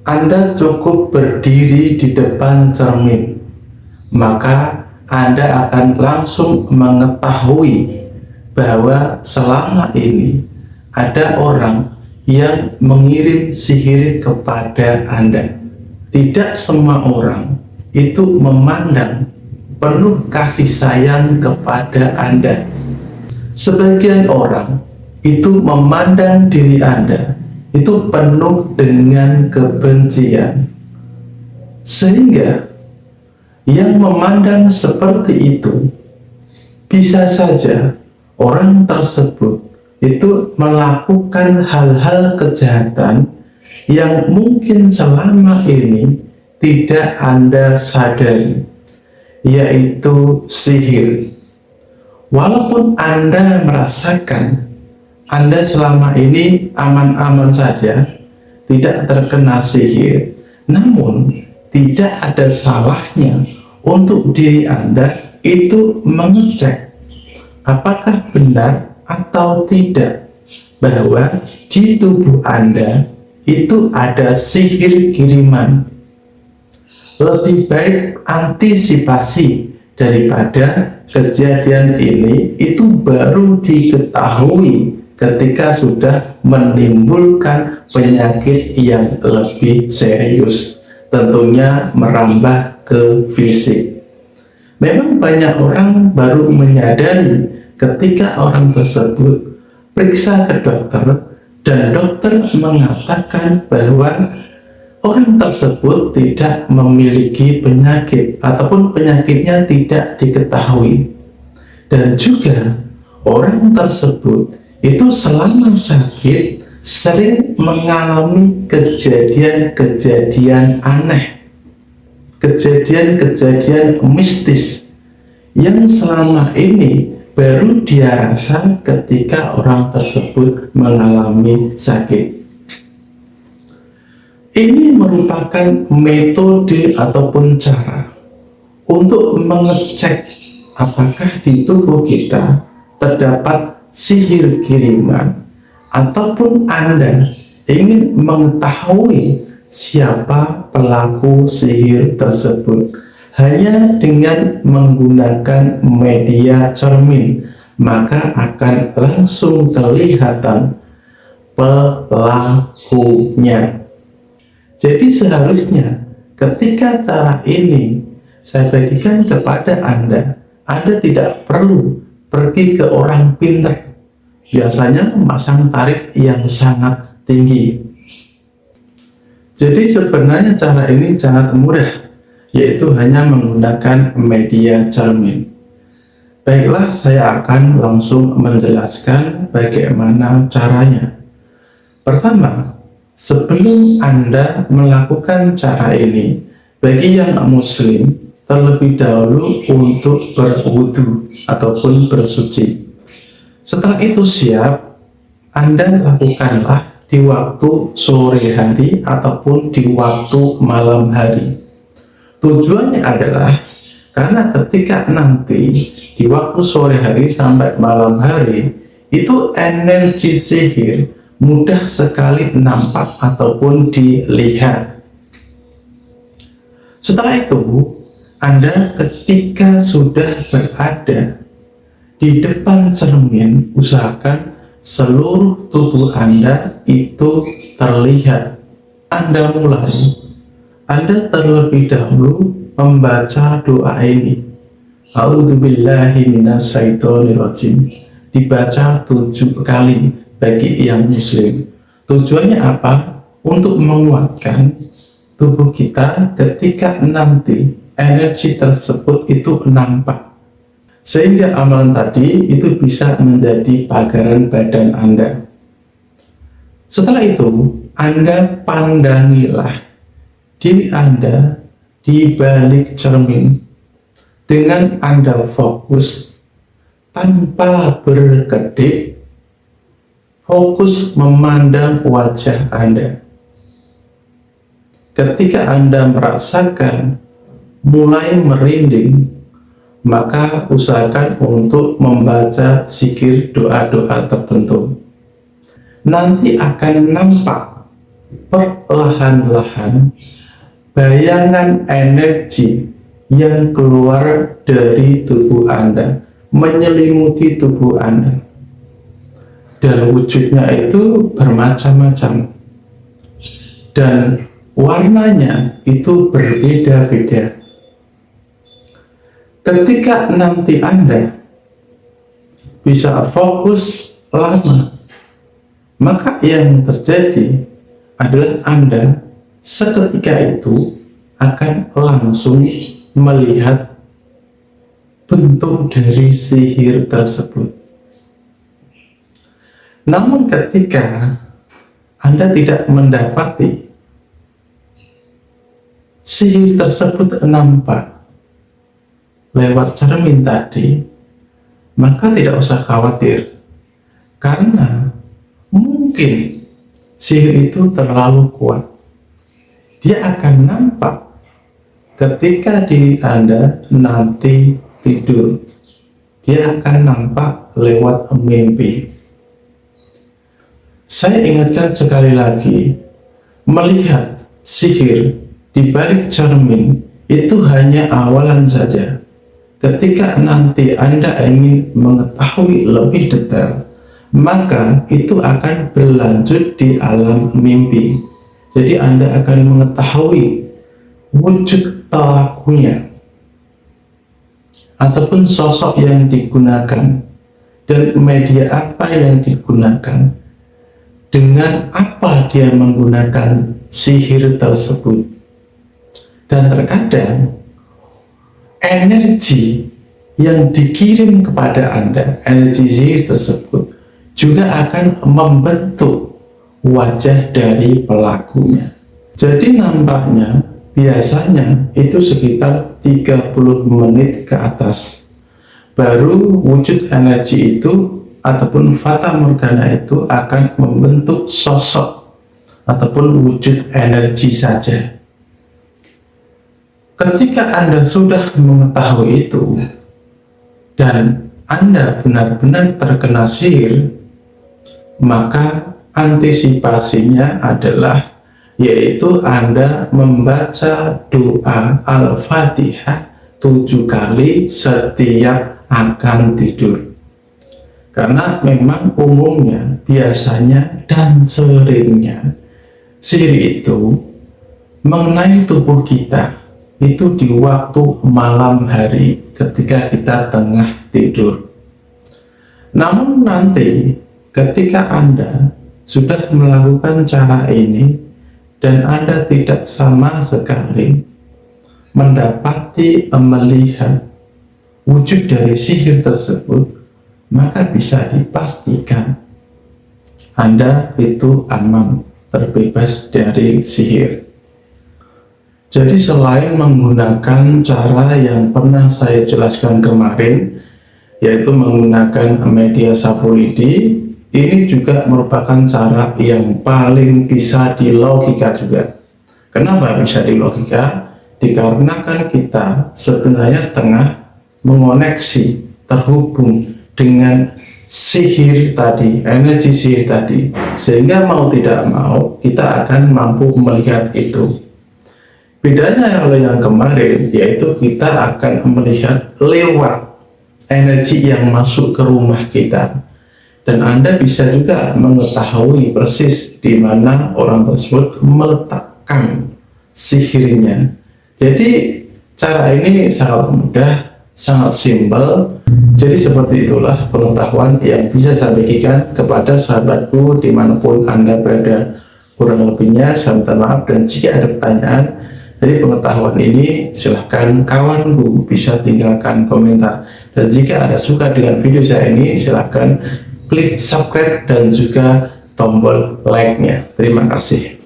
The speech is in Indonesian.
Anda cukup berdiri di depan cermin, maka Anda akan langsung mengetahui bahwa selama ini ada orang yang mengirim sihir kepada Anda. Tidak semua orang itu memandang penuh kasih sayang kepada Anda. Sebagian orang itu memandang diri Anda itu penuh dengan kebencian, sehingga yang memandang seperti itu bisa saja orang tersebut itu melakukan hal-hal kejahatan yang mungkin selama ini tidak Anda sadari, yaitu sihir. Walaupun Anda merasakan Anda selama ini aman-aman saja, tidak terkena sihir, namun tidak ada salahnya untuk diri Anda itu mengecek apakah benar atau tidak bahwa di tubuh Anda itu ada sihir kiriman. Lebih baik antisipasi daripada kejadian ini itu baru diketahui ketika sudah menimbulkan penyakit yang lebih serius, tentunya merambah ke fisik. Memang banyak orang baru menyadari ketika orang tersebut periksa ke dokter dan dokter mengatakan bahwa orang tersebut tidak memiliki penyakit ataupun penyakitnya tidak diketahui, dan juga orang tersebut itu selama sakit sering mengalami kejadian-kejadian aneh, kejadian-kejadian mistis yang selama ini baru dia rasa ketika orang tersebut mengalami sakit. Ini merupakan metode ataupun cara untuk mengecek apakah di tubuh kita terdapat sihir kiriman, ataupun Anda ingin mengetahui siapa pelaku sihir tersebut hanya dengan menggunakan media cermin, maka akan langsung kelihatan pelakunya. Jadi seharusnya ketika cara ini saya bagikan kepada Anda tidak perlu pergi ke orang pintar, biasanya memasang tarif yang sangat tinggi. Jadi sebenarnya cara ini sangat mudah, yaitu hanya menggunakan media cermin. Baiklah, saya akan langsung menjelaskan bagaimana caranya. Pertama, sebelum Anda melakukan cara ini, bagi yang muslim terlebih dahulu untuk berwudu ataupun bersuci. Setelah itu siap, Anda lakukanlah di waktu sore hari ataupun di waktu malam hari. Tujuannya adalah karena ketika nanti di waktu sore hari sampai malam hari itu energi sihir mudah sekali nampak ataupun dilihat. Setelah itu, Anda ketika sudah berada di depan cermin, usahakan seluruh tubuh Anda itu terlihat. Anda terlebih dahulu membaca doa ini. A'udzubillahi minasyaitonirrajim. Dibaca 7 kali bagi yang muslim. Tujuannya apa? Untuk menguatkan tubuh kita ketika nanti energi tersebut itu nampak, sehingga amalan tadi itu bisa menjadi pagaran badan Anda. Setelah itu, Anda pandangilah diri Anda di balik cermin dengan Anda fokus tanpa berkedip, fokus memandang wajah Anda. Ketika Anda merasakan mulai merinding, maka usahakan untuk membaca zikir doa-doa tertentu. Nanti akan nampak perlahan-lahan bayangan energi yang keluar dari tubuh Anda menyelimuti tubuh Anda, dan wujudnya itu bermacam-macam dan warnanya itu berbeda-beda. Ketika nanti Anda bisa fokus lama, maka yang terjadi adalah Anda seketika itu akan langsung melihat bentuk dari sihir tersebut. Namun ketika Anda tidak mendapati sihir tersebut nampak lewat cermin tadi, maka tidak usah khawatir, karena mungkin sihir itu terlalu kuat. Dia akan nampak ketika diri Anda nanti tidur. Dia akan nampak lewat mimpi. Saya ingatkan sekali lagi, melihat sihir di balik cermin itu hanya awalan saja. Ketika nanti Anda ingin mengetahui lebih detail, maka itu akan berlanjut di alam mimpi. Jadi Anda akan mengetahui wujud pelakunya ataupun sosok yang digunakan dan media apa yang digunakan, dengan apa dia menggunakan sihir tersebut. Dan terkadang energi yang dikirim kepada Anda, energi sihir tersebut juga akan membentuk wajah dari pelakunya. Jadi nampaknya biasanya itu sekitar 30 menit ke atas baru wujud energi itu ataupun fata morgana itu akan membentuk sosok ataupun wujud energi saja. Ketika Anda sudah mengetahui itu dan Anda benar-benar terkena sihir, maka antisipasinya adalah yaitu Anda membaca doa Al-Fatihah 7 kali setiap akan tidur. Karena memang umumnya, biasanya dan seringnya sihir itu mengenai tubuh kita itu di waktu malam hari ketika kita tengah tidur. Namun nanti ketika Anda sudah melakukan cara ini dan Anda tidak sama sekali mendapati melihat wujud dari sihir tersebut, maka bisa dipastikan Anda itu aman, terbebas dari sihir. Jadi selain menggunakan cara yang pernah saya jelaskan kemarin, yaitu menggunakan media sapu lidi, ini juga merupakan cara yang paling bisa dilogika juga. Kenapa bisa dilogika? Dikarenakan kita sebenarnya tengah mengoneksi, terhubung dengan sihir tadi, energi sihir tadi, sehingga mau tidak mau kita akan mampu melihat itu. Bedanya kalau yang kemarin, yaitu kita akan melihat lewat energi yang masuk ke rumah kita. Dan Anda bisa juga mengetahui persis di mana orang tersebut meletakkan sihirnya. Jadi cara ini sangat mudah, sangat simpel. Jadi seperti itulah pengetahuan yang bisa saya bagikan kepada sahabatku dimanapun Anda berada. Kurang lebihnya saya minta maaf, dan jika ada pertanyaan dari pengetahuan ini, silahkan kawanku bisa tinggalkan komentar. Dan jika Anda suka dengan video saya ini, silahkan klik subscribe dan juga tombol like-nya. Terima kasih.